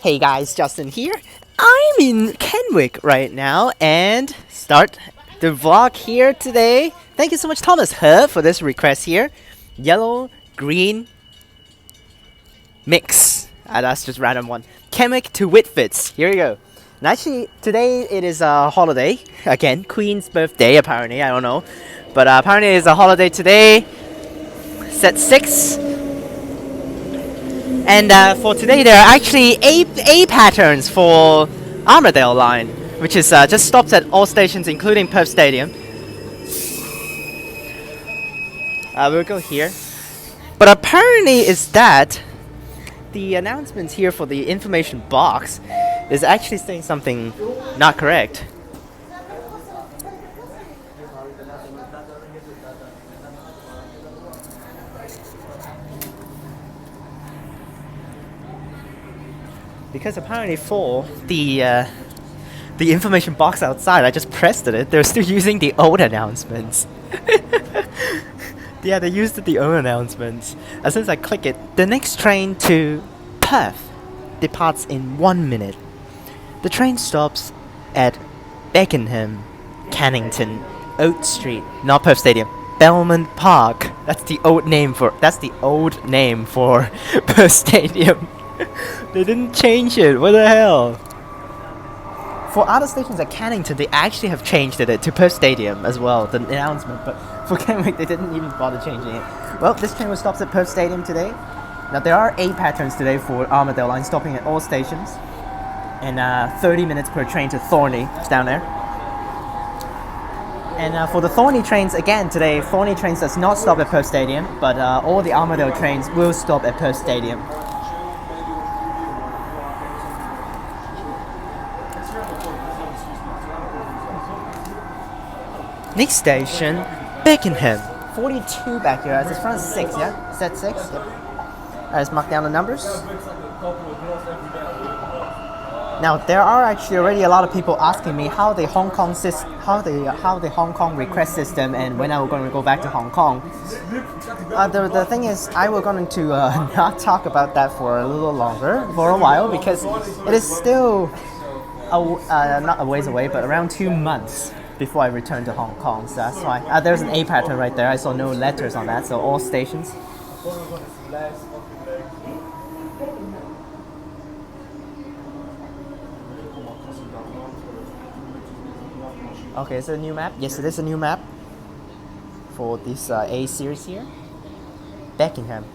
Hey guys, Justin here. I'm in Kenwick right now and start the vlog here today. Thank you so much Thomas for this request here. Yellow, green, mix. That's just random one. Kenwick to Whitfords. Here we go. And actually, today it is a holiday. Again, Queen's birthday apparently, I don't know. But apparently it's a holiday today. Set 6. And for today, there are actually A patterns for Armadale Line, which is just stops at all stations, including Perth Stadium. We'll go here. But apparently, is that the announcement here for the information box is actually saying something not correct. Because apparently for the information box outside, I just pressed it. They're still using the old announcements. Yeah, they used the old announcements. As soon as I click it, the next train to Perth departs in 1 minute. The train stops at Beckenham, Cannington, Oat Street, not Perth Stadium, Belmont Park. That's the old name for Perth Stadium. They didn't change it. What the hell? For other stations at Cannington, they actually have changed it to Perth Stadium as well, the announcement. But for Kenwick, they didn't even bother changing it. Well, this train will stop at Perth Stadium today. Now there are 8 patterns today for Armadale Line, stopping at all stations, and 30 minutes per train to Thorney. It's down there. And for the Thorney trains, again today, Thorney trains does not stop at Perth Stadium, but all the Armadale trains will stop at Perth Stadium. Next station, Beckenham. 42 back here. It's front 6, yeah? Set 6? Yep. Let's mark down the numbers. Now there are actually already a lot of people asking me how the Hong Kong request system and when I was going to go back to Hong Kong. The thing is, I was going to not talk about that for a little longer, for a while, because it is still not a ways away, but around 2 months before I return to Hong Kong. So that's why there's an A pattern right there. I saw no letters on that, so all stations. Okay, is it a new map? Yes, it is a new map for this A series here. Beckenham.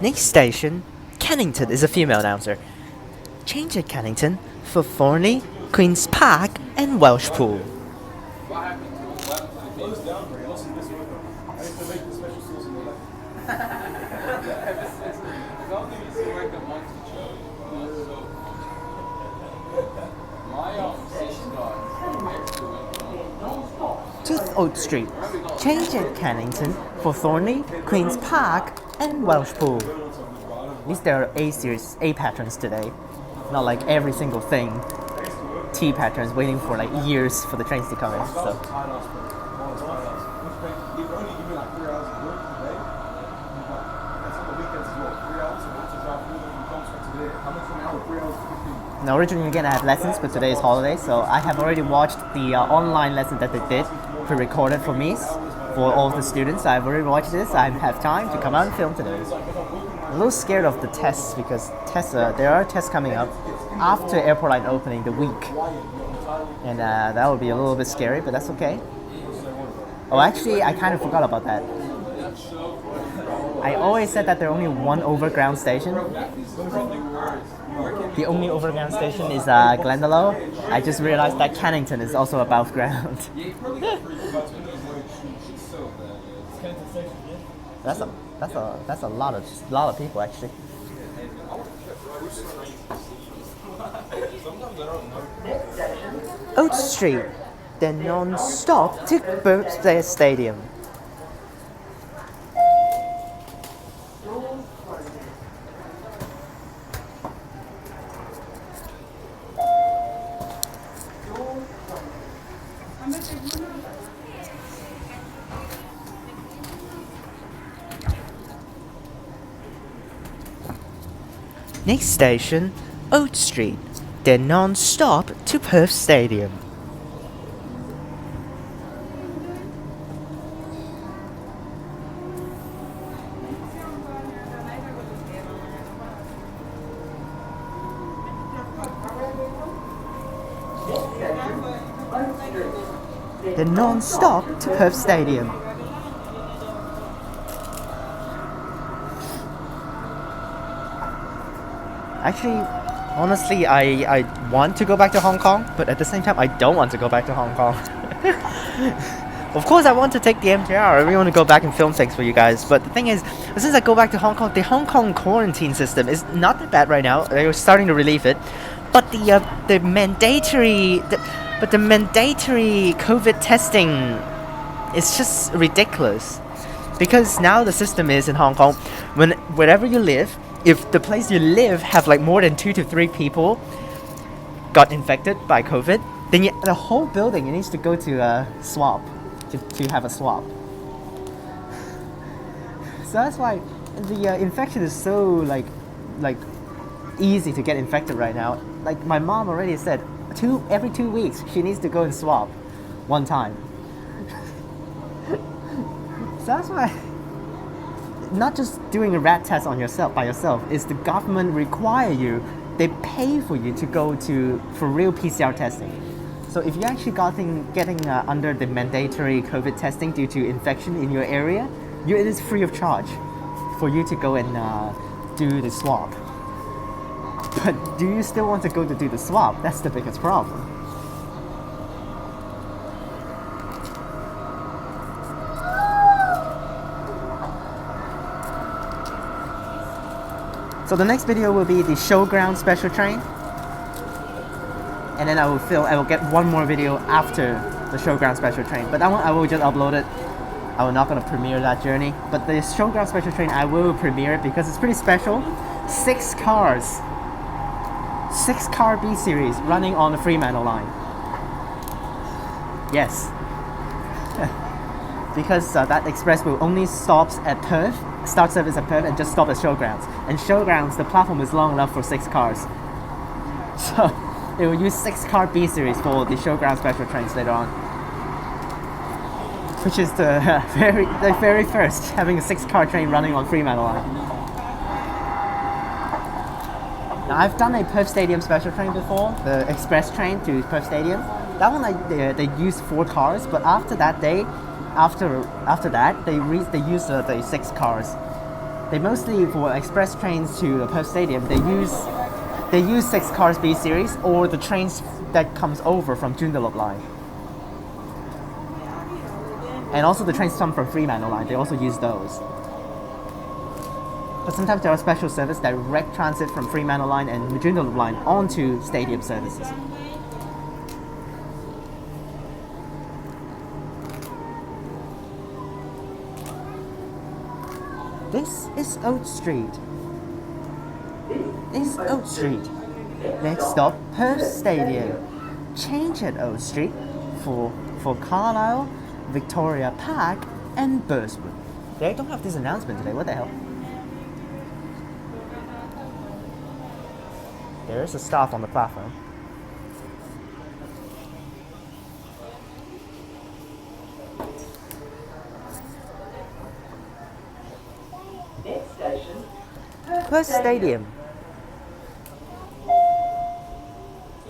Next station, Cannington is a female announcer. Change at Cannington for Thorney, Queen's Park, and Welshpool. To Oat Street. Change at Cannington for Thorney, Queen's Park, and Welshpool. At least there are A series, A patterns today. Not like every single thing. T patterns waiting for like years for the trains to come in. So. Now originally again I had lessons, but today is holiday, so I have already watched the online lesson that they did, pre-recorded for me, for all of the students. I've already watched this. I have time to come out and film today. I'm a little scared of the tests because there are tests coming up after airport line opening the week, and that would be a little bit scary, but that's okay. Oh, actually, I kind of forgot about that. I always said that there are only one overground station. The only overground station is Joondalup. I just realized that Cannington is also above ground. That's a lot of people actually. Next station, Oak Street, then non-stop to Perth Stadium. Next station, Oak Street, then non-stop to Perth Stadium. Then non-stop to Perth Stadium. Actually, honestly, I want to go back to Hong Kong, but at the same time, I don't want to go back to Hong Kong. Of course, I want to take the MTR. I really want to go back and film things for you guys. But the thing is, since I go back to Hong Kong, the Hong Kong quarantine system is not that bad right now. They're starting to relieve it, but the mandatory COVID testing is just ridiculous. Because now the system is in Hong Kong, wherever you live, if the place you live have like more than 2 to 3 people got infected by COVID, then the whole building needs to go to a swab, to have a swab. So that's why the infection is so like easy to get infected right now. Like my mom already said, every 2 weeks she needs to go and swab one time. So that's why not just doing a rat test on yourself by yourself, is the government require you, they pay for you to go for real PCR testing. So if you're actually getting under the mandatory COVID testing due to infection in your area, it is free of charge for you to go and do the swab. But do you still want to go to do the swab? That's the biggest problem. So the next video will be the Showgrounds special train, and then I will get one more video after the Showgrounds special train, but that one I will just upload it. I will not gonna premiere that journey, but the Showgrounds special train I will premiere it because it's pretty special. 6 cars, 6-car B series running on the Fremantle line. Yes. Because that express will only stops at Perth, start service at Perth, and just stop at Showgrounds. And Showgrounds, the platform is long enough for 6 cars. So they will use 6-car B series for the Showgrounds special trains later on. Which is the very first having a 6-car train running on Fremantle line. Now I've done a Perth Stadium special train before, the express train to Perth Stadium. That one they used 4 cars, but after that they use the 6 cars. They mostly, for express trains to the Perth Stadium, they use 6 cars B series or the trains that comes over from Joondalup line. And also the trains come from Fremantle line, they also use those. But sometimes there are special service direct transit from Fremantle line and Joondalup line onto stadium services. This is Oak Street. This is Oak Street. Next stop, Perth Stadium. Change at Oak Street for Carlisle, Victoria Park, and Burswood. They don't have this announcement today. What the hell? There is a staff on the platform. Next station, Perth Stadium.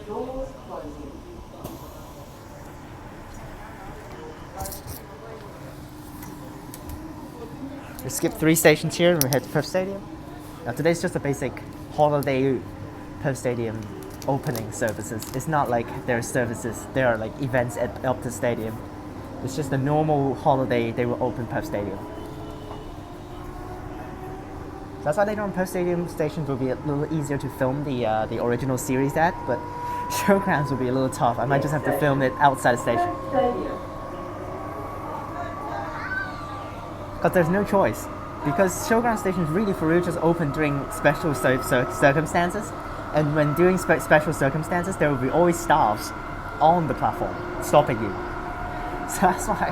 Doors closing. We skip 3 stations here and we head to Perth Stadium. Now today's just a basic holiday Perth Stadium opening services. It's not like there are services, there are like events at the stadium. It's just a normal holiday they will open Perth Stadium. That's why later on Perth Stadium stations will be a little easier to film the original series at, but Showgrounds will be a little tough. I might just have to film it outside the station. Stadium. Because there's no choice. Because Showground stations really for real just open during special circumstances. And when doing special circumstances, there will be always staffs on the platform stopping you. So that's why.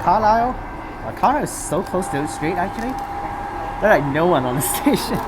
Carlisle? Well, Carlisle is so close to the street actually. There's like no one on the station.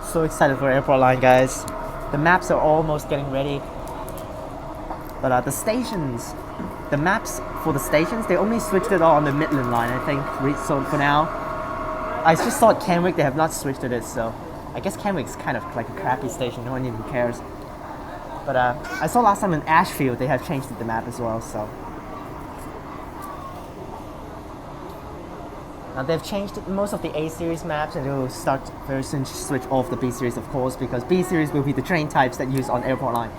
So excited for Airport Line, guys. The maps are almost getting ready. But the stations, the maps for the stations, they only switched it on the Midland line, I think. So for now, I just saw at Kenwick, they have not switched to this, so I guess Kenwick's kind of like a crappy station, no one even cares. But I saw last time in Ashfield, they have changed the map as well, so. Now they've changed most of the A series maps, and they will start very soon to switch off the B series, of course, because B series will be the train types that use on Airport Line.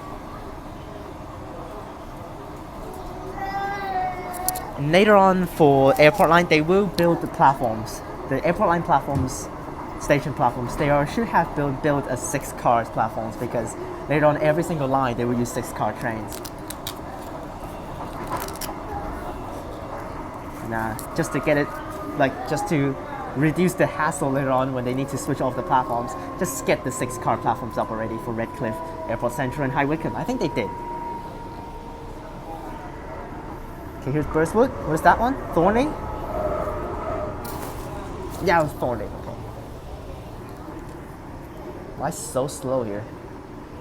And later on for Airport Line, they will build the platforms. The Airport Line platforms, station platforms, they should have built as 6 cars platforms, because later on every single line they will use 6-car trains. Nah, just to get it. Like, just to reduce the hassle later on when they need to switch off the platforms, just get the 6-car platforms up already for Redcliffe, Airport Central, and High Wycombe. I think they did. Okay, here's Burstwood. What is that one? Thornley? Yeah, it was Thornley. Okay. Why so slow here?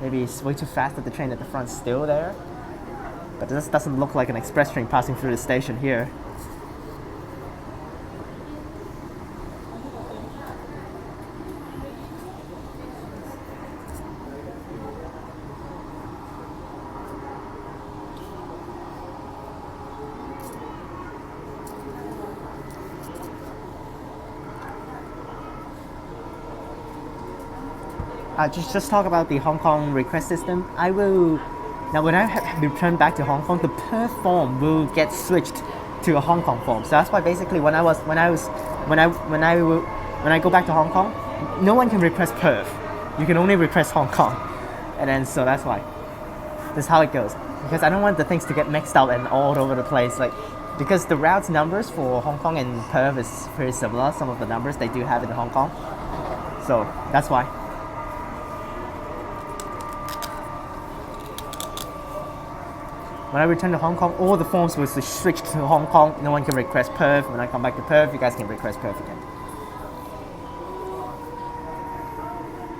Maybe it's way too fast that the train at the front's still there. But this doesn't look like an express train passing through the station here. Just talk about the Hong Kong request system. I will now when I return back to Hong Kong, the Perth form will get switched to a Hong Kong form. So that's why basically when I go back to Hong Kong, no one can request Perth. You can only request Hong Kong, and then so that's why. This is how it goes, because I don't want the things to get mixed up and all over the place. Like, because the routes numbers for Hong Kong and Perth is very similar. Some of the numbers they do have in Hong Kong, so that's why. When I return to Hong Kong, all the forms will switch to Hong Kong. No one can request Perth. When I come back to Perth, you guys can request Perth again.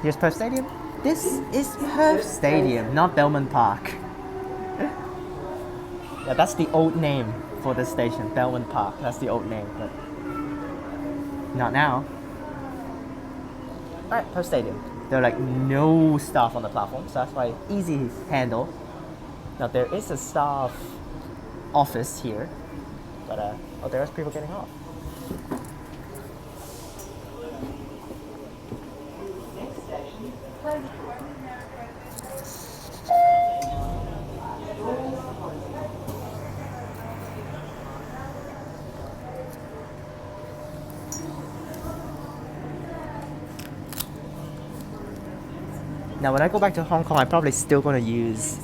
Here's Perth Stadium. This is Perth Stadium, not Belmont Park. Yeah, that's the old name for this station, Belmont Park. That's the old name, but not now. Alright, Perth Stadium. There are like no staff on the platform, so that's why easy handle. Now there is a staff office here, but oh, there's people getting off. Next station, Close. Now when I go back to Hong Kong, I'm probably still going to use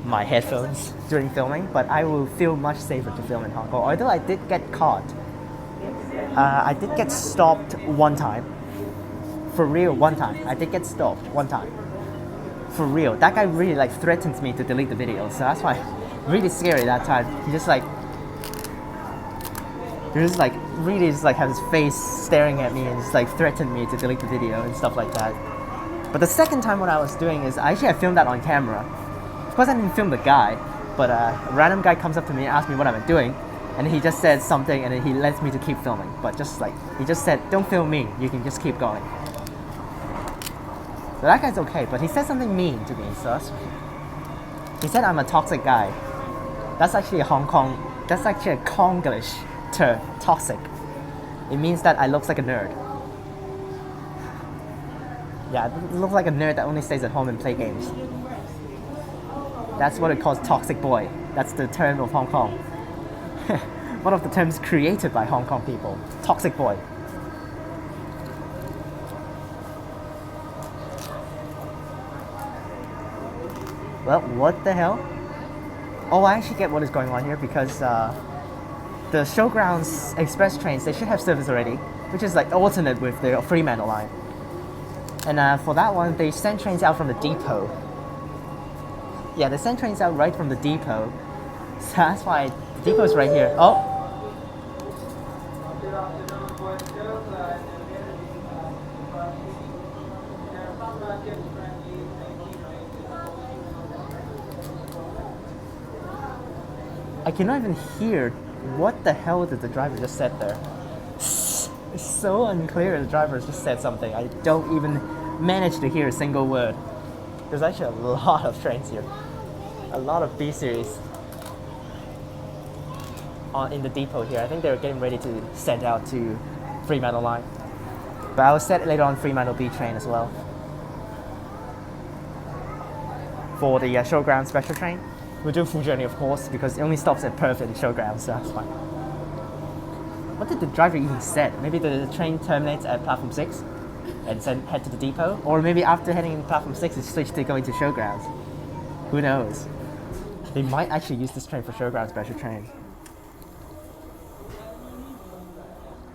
my headphones during filming, but I will feel much safer to film in Hong Kong. Although I did get caught. I did get stopped one time. For real, one time. I did get stopped one time. For real. That guy really like threatened me to delete the video, so that's why really scary that time. He just like really just like had his face staring at me and just like threatened me to delete the video and stuff like that. But the second time what I was doing is I filmed that on camera. Of course I didn't film the guy, but a random guy comes up to me and asks me what I'm doing, and he just said something and then he lets me to keep filming. But just like, he just said, don't film me, you can just keep going. So that guy's okay, but he said something mean to me, so he said I'm a toxic guy. That's actually a Konglish term, toxic. It means that I look like a nerd. Yeah, I look like a nerd that only stays at home and play games. That's what it calls toxic boy. That's the term of Hong Kong. One of the terms created by Hong Kong people. Toxic boy. Well, what the hell? Oh, I actually get what is going on here because the Showgrounds express trains, they should have service already, which is like alternate with the Fremantle line. And for that one, they send trains out from the depot. Yeah, they send trains out right from the depot. So that's why the depot is right here. Oh! I cannot even hear what the hell did the driver just said there. It's so unclear. The driver just said something. I don't even manage to hear a single word. There's actually a lot of trains here. A lot of B series in the depot here. I think they're getting ready to send out to Fremantle line. But I will set later on Fremantle B train as well. For the Showgrounds special train. We'll do full journey, of course, because it only stops at Perth and Showgrounds, so that's fine. What did the driver even say? Maybe the train terminates at platform 6 and then head to the depot? Or maybe after heading in platform 6, it's switched to going to Showgrounds. Who knows? They might actually use this train for Showgrounds special train.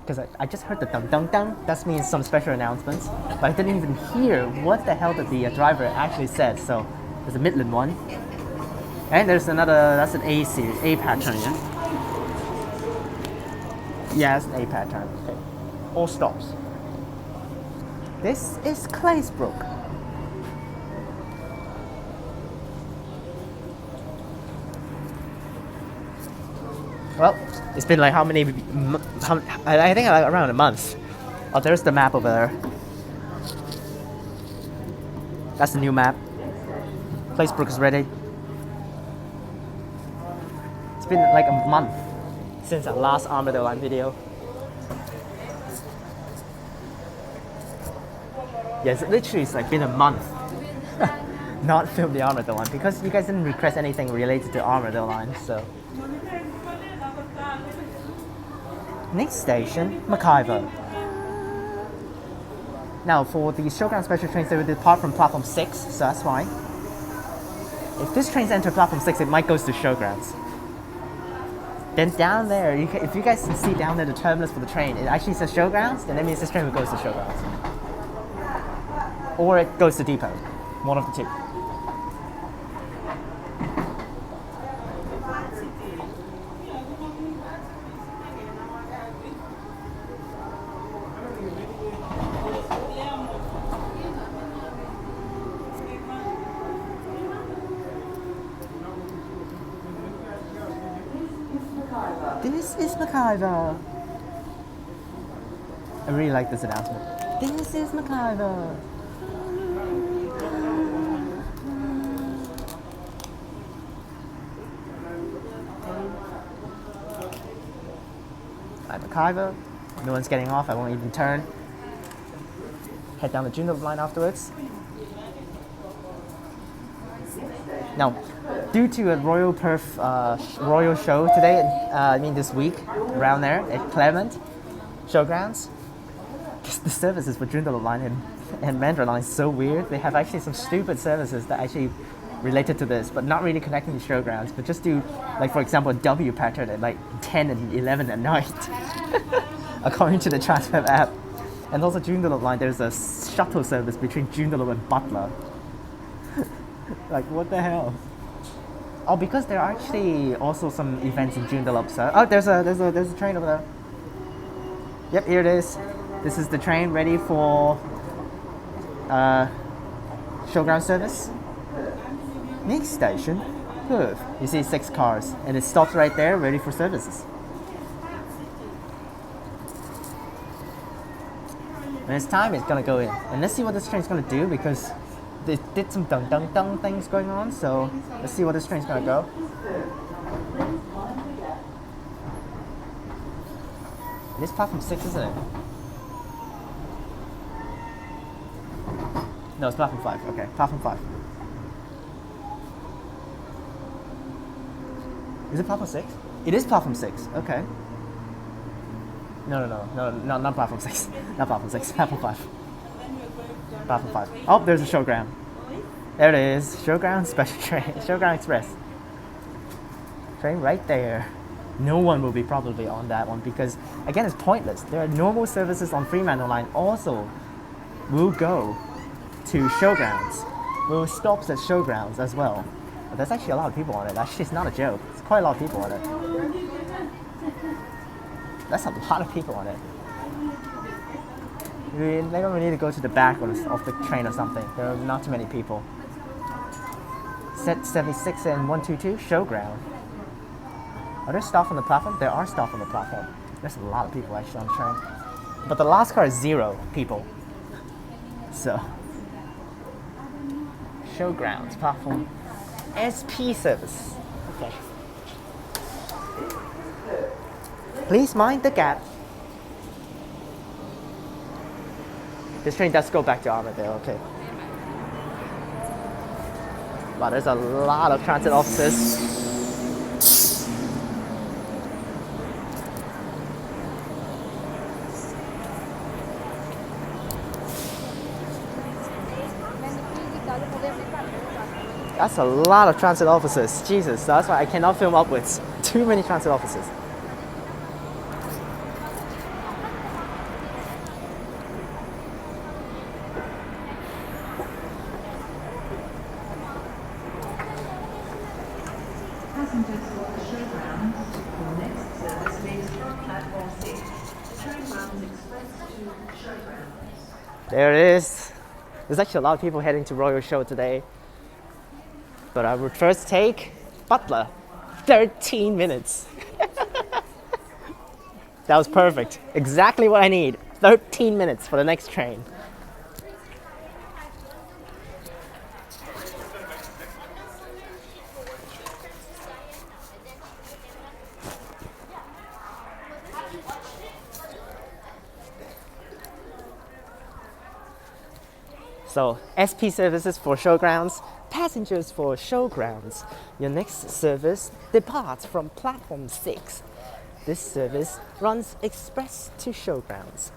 Because I just heard the dum dum dum. That means some special announcements. But I didn't even hear what the hell that the driver actually said. So there's a Midland one. And there's another, that's an A series, A pattern, yeah? Yeah, it's an A pattern. Okay. All stops. This is Claysbrook. Well, it's been like how many, I think like around a month. Oh, there's the map over there. That's the new map. Claysbrook is ready. It's been like a month since our last Armadale Line video. Yes, literally it's like been a month not filmed the Armadale Line because you guys didn't request anything related to Armadale Line, so. Next station, McIver. Now for the Showgrounds special trains, they will depart from platform 6, so that's fine. If this train's enter platform 6, it might go to Showgrounds. Then down there, if you guys can see down there the terminus for the train, it actually says Showgrounds, then that means this train will go to Showgrounds. Or it goes to depot, one of the two. This is McIver. I really like this announcement. This is McIver. I'm McIver. No one's getting off. I won't even turn. Head down the Joondalup line afterwards. Now, due to a Royal Perth Royal show today, this week, around there at Clement, Showgrounds, the services for Joondalup line and Mandarin line is so weird. They have actually some stupid services that actually related to this, but not really connecting to Showgrounds, but just do, like for example, a W pattern at like 10 and 11 at night, according to the Transfer app. And also Joondalup line, there's a shuttle service between Joondalup and Butler. Like, what the hell? Oh, because there are actually also some events in Joondalup. So, oh, there's a train over there. Yep, here it is. This is the train ready for Showground service. Next station, Perth. You see 6 cars, and it stops right there, ready for services. When it's time, it's gonna go in. And let's see what this train's gonna do, because they did some dung dung dung things going on, so let's see what this train's gonna go. It is platform 6, isn't it? No, it's platform 5. Okay, platform 5. Is it platform 6? It is platform 6. Okay. No, not platform 6. Not platform 6. Platform 5. Platform 5. Oh, there's a showground. There it is. Showground special train. Showground Express. Train right there. No one will be probably on that one because, again, it's pointless. There are normal services on Fremantle Line also will go to Showgrounds. Will stops at Showgrounds as well. But there's actually a lot of people on it. Actually, it's not a joke. It's quite a lot of people on it. That's a lot of people on it. They don't need to go to the back of the train or something. There are not too many people. Set 76 and 122, Showground. Are there staff on the platform? There are staff on the platform. There's a lot of people actually on the train. But the last car is 0 people. So, Showgrounds, platform SP service. Okay. Please mind the gap. This train does go back to Armadale, okay. Wow, there's a lot of transit officers. That's a lot of transit officers. Jesus, that's why I cannot film upwards. Too many transit officers. Passengers for the Showgrounds. The next service leaves from platform 6. Showgrounds Express to Showgrounds. There it is. There's actually a lot of people heading to Royal Show today. But I would first take Butler. 13 minutes. That was perfect. Exactly what I need. 13 minutes for the next train. So, SP services for Showgrounds, passengers for Showgrounds. Your next service departs from platform 6. This service runs express to Showgrounds.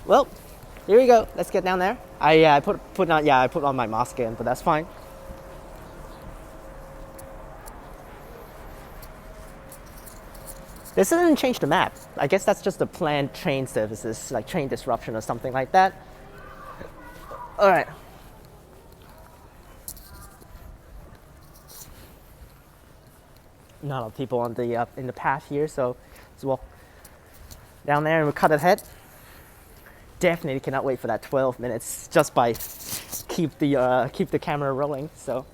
Well, here we go. Let's get down there. I put on my mask again, but that's fine. This doesn't change the map. I guess that's just the planned train services, like train disruption or something like that. All right. Not a lot of people on the in the path here, so let's walk down there and we'll cut ahead. Definitely cannot wait for that 12 minutes just by keep the camera rolling. So.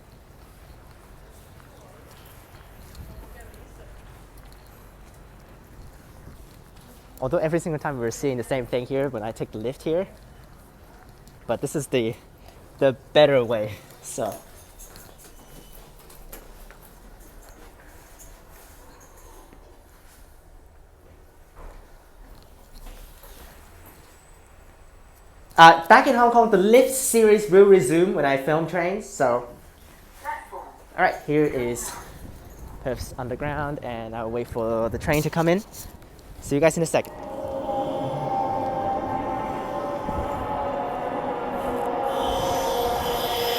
Although every single time we're seeing the same thing here when I take the lift here, but this is the better way. So back in Hong Kong, the lift series will resume when I film trains. So all right, here is Perth's Underground, and I'll wait for the train to come in. See you guys in a second.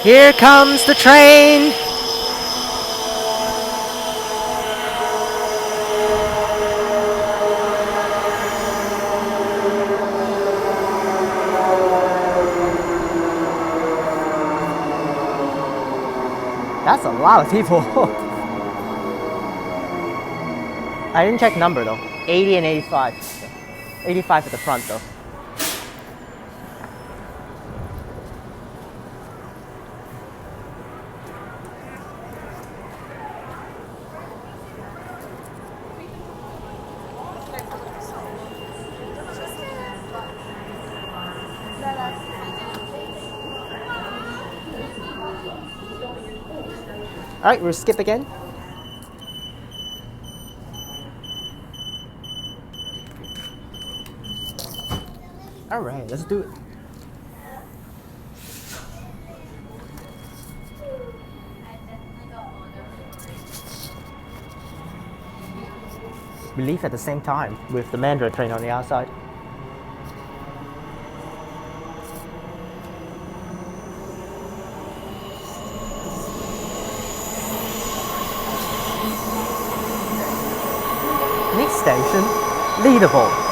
Here comes the train. That's a lot of people. I didn't check number though. 80 and 85. 85 at the front though. Alright, we'll skip again. Alright, let's do it. We leave at the same time with the Mandarin train on the outside. Next station, Leaderville.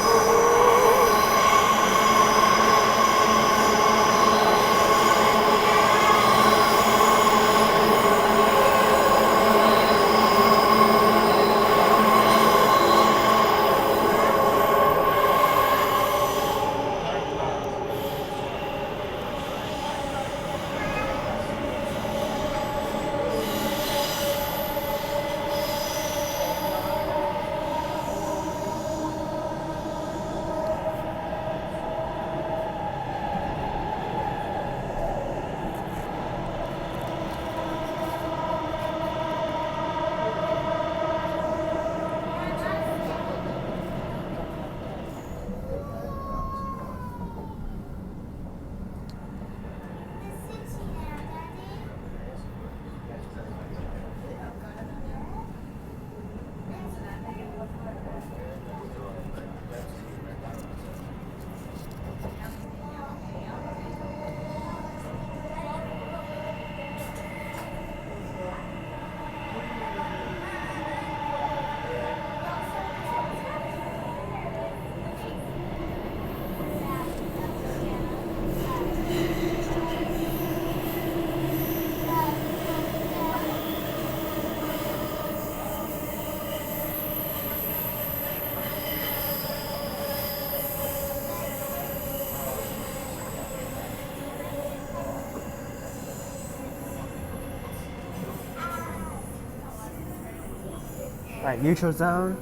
Right, neutral zone.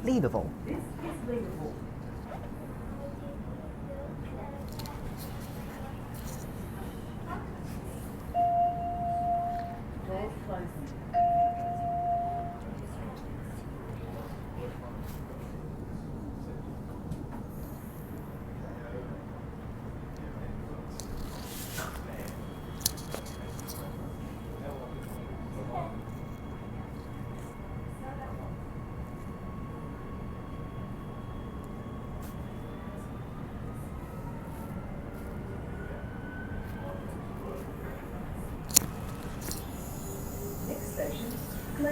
Leaderville. This is Leaderville. Doors closing.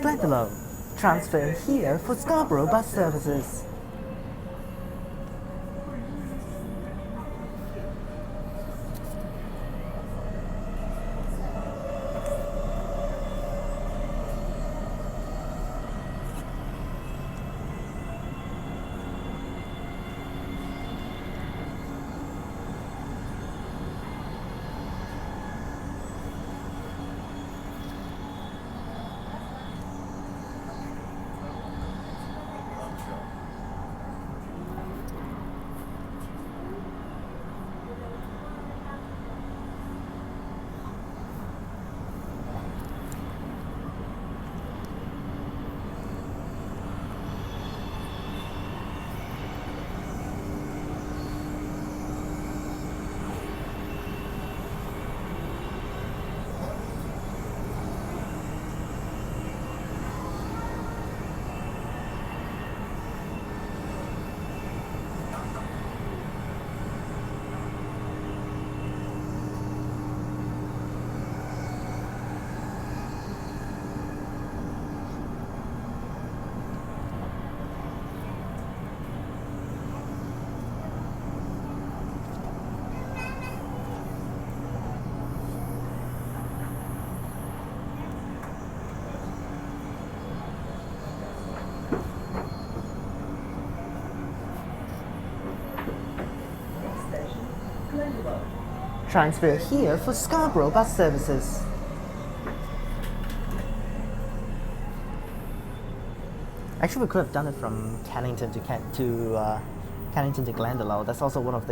Butler. Transfer here for Scarborough bus services. Transfer here for Scarborough bus services. Actually, we could have done it from Cannington to Cannington to Glendalough. That's also one of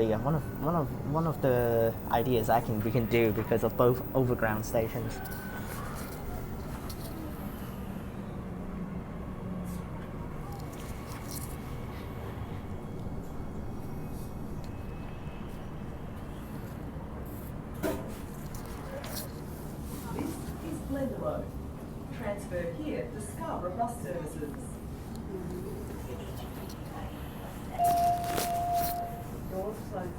the ideas we can do because of both overground stations. This is Glendalough. Transfer here to Scarborough bus services. Doors closing.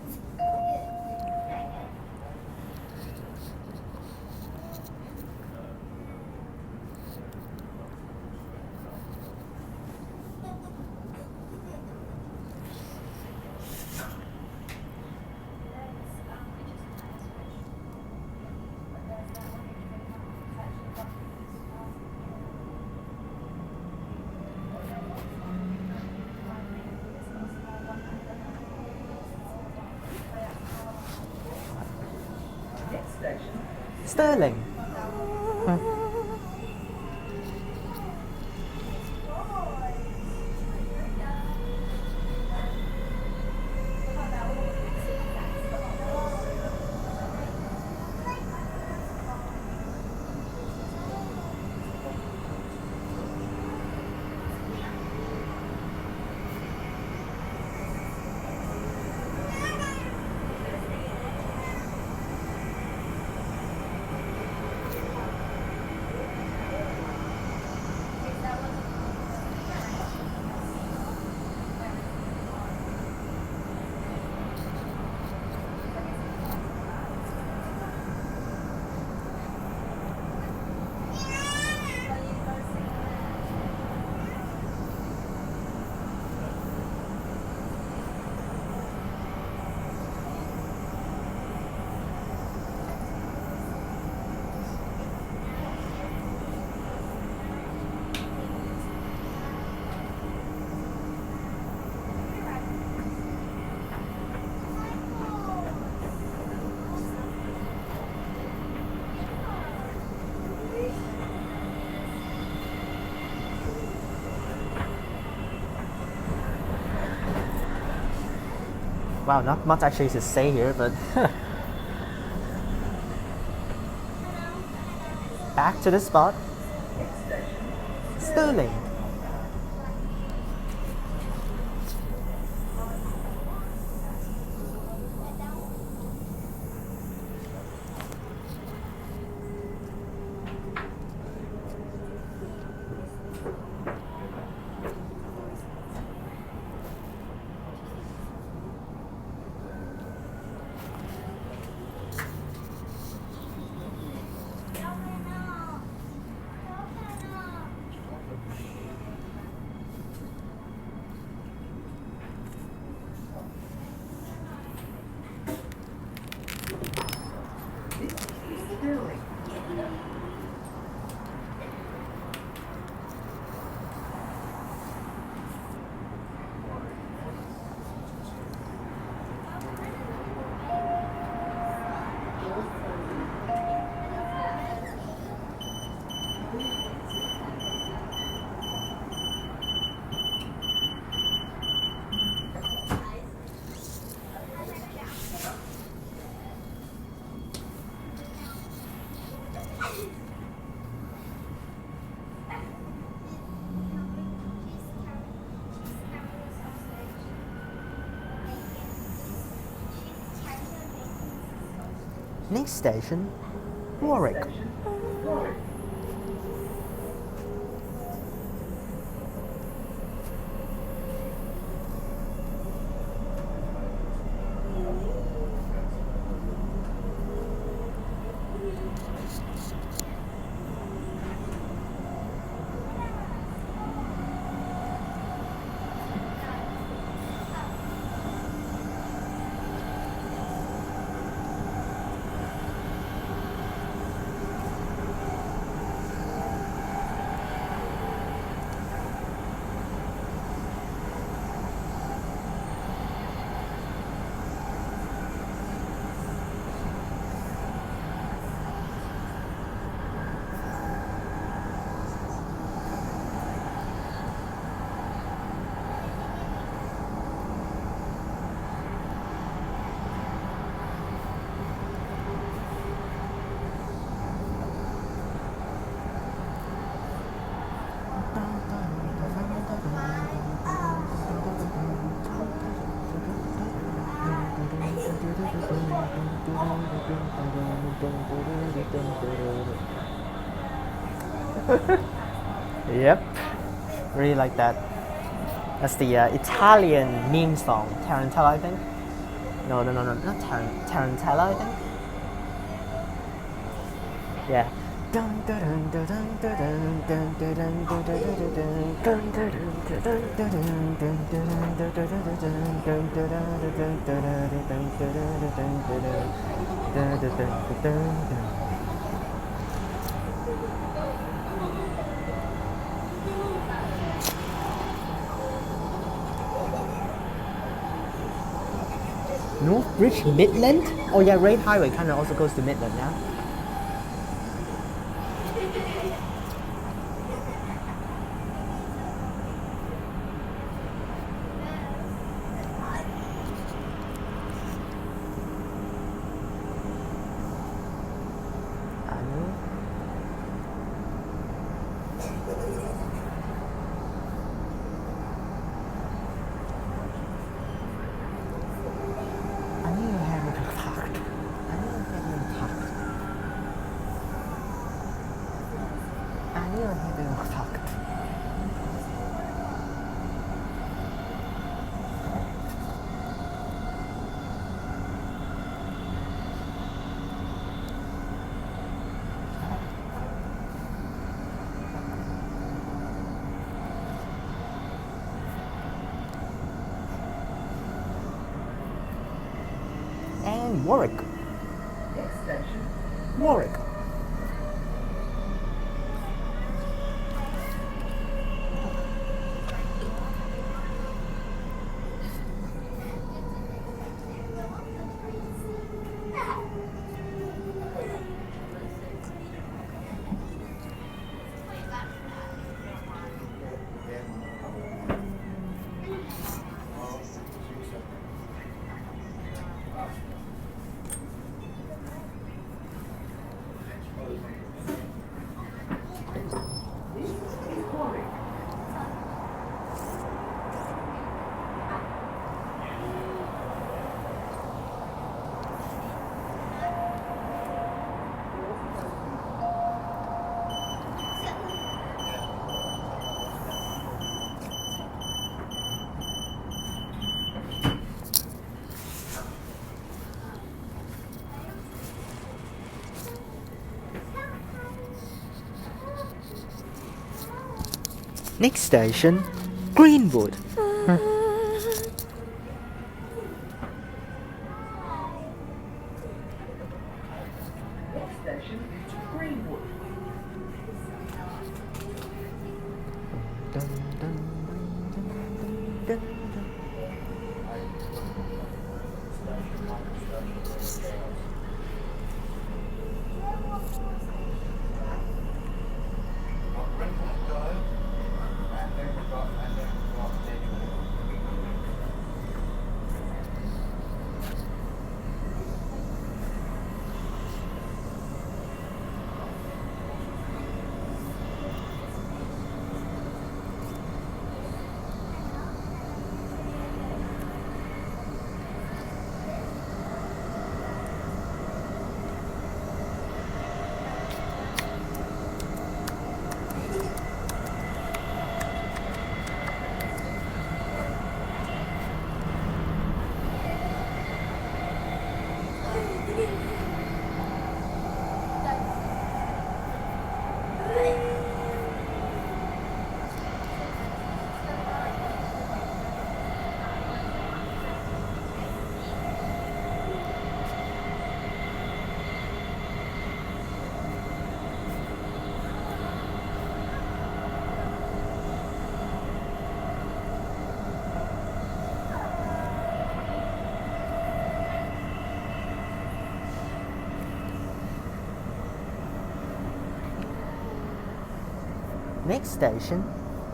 Next station. Stirling. Wow, not much actually to say here, but back to the spot. Stirling. Next station, Warwick. Yep, really like that. That's the Italian meme song, Tarantella, I think. No, not Tarantella, I think. Yeah. North Bridge, Midland? Oh yeah, Rail Highway kind of also goes to Midland, yeah? And Warwick. Next station, Warwick. Next station, Greenwood. next station, Greenwood. Next station,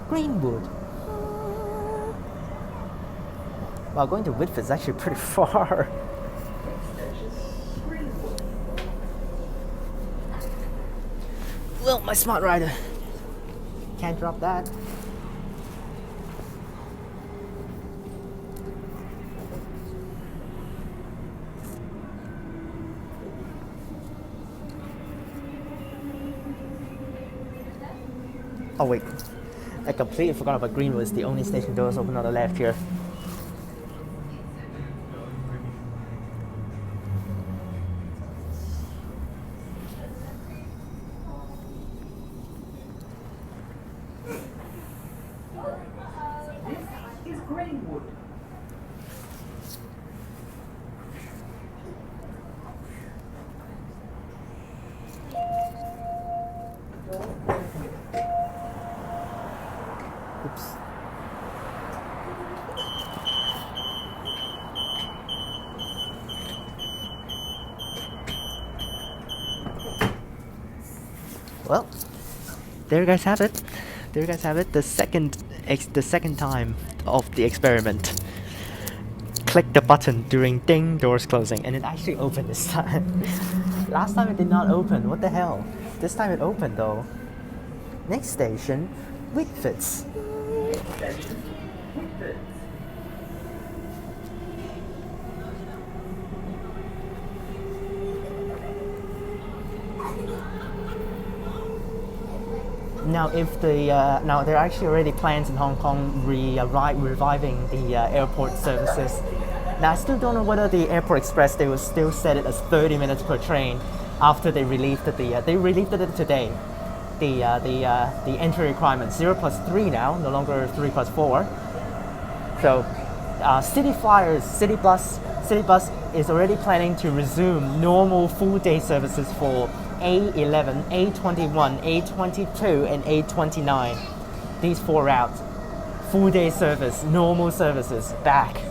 Greenwood. Wow, going to Whitfords is actually pretty far. Well, my smart rider. Can't drop that. Oh wait, I completely forgot about Greenwood. It's the only station doors open on the left here. This is Greenwood. Oops. Well, there you guys have it. There you guys have it. The second time of the experiment. Click the button during ding doors closing, and it actually opened this time. Last time it did not open. What the hell? This time it opened though. Next station, Whitfords. Now, if the now there are actually already plans in Hong Kong reviving the airport services. Now, I still don't know whether the Airport Express they will still set it as 30 minutes per train after they relieved it. They relieved it today. The entry requirement 0+3 now, no longer 3+4. So, City Bus is already planning to resume normal full day services for A11, A21, A22, and A29. These 4 routes, full day service, normal services back.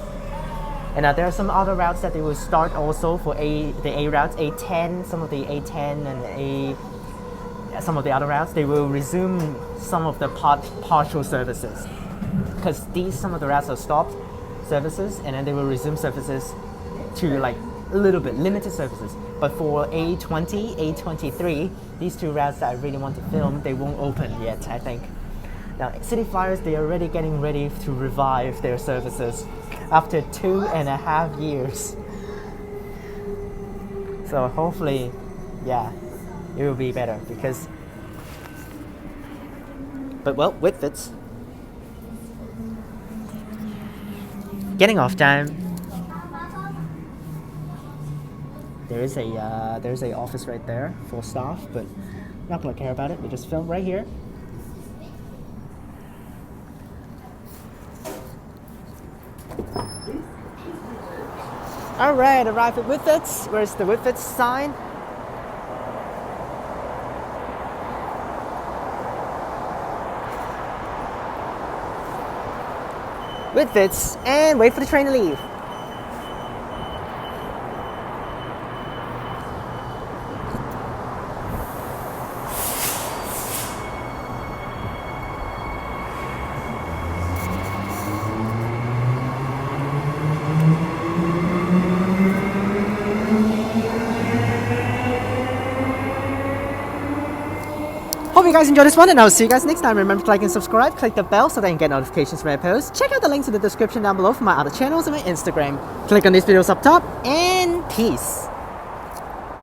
And there are some other routes that they will start also for the A routes, A10, some of the A10 and some of the other routes. They will resume some of the partial services because some of the routes are stopped services, and then they will resume services to like a little bit limited services. But for A20, A23, these 2 routes that I really want to film, they won't open yet, I think. Now, City Flyers, they are already getting ready to revive their services after 2.5 years. So hopefully, yeah, it will be better because. But well, Whitfords. Getting off time. There's a office right there for staff, but I'm not gonna care about it. We just film right here. Alright, arrived at Whitfords. Where's the Whitfords sign? Whitfords, and wait for the train to leave. Hope you guys enjoyed this one, and I'll see you guys next time. Remember to like and subscribe, click the bell so that you can get notifications when I post. Check out the links in the description down below for my other channels and my Instagram. Click on these videos up top, and peace.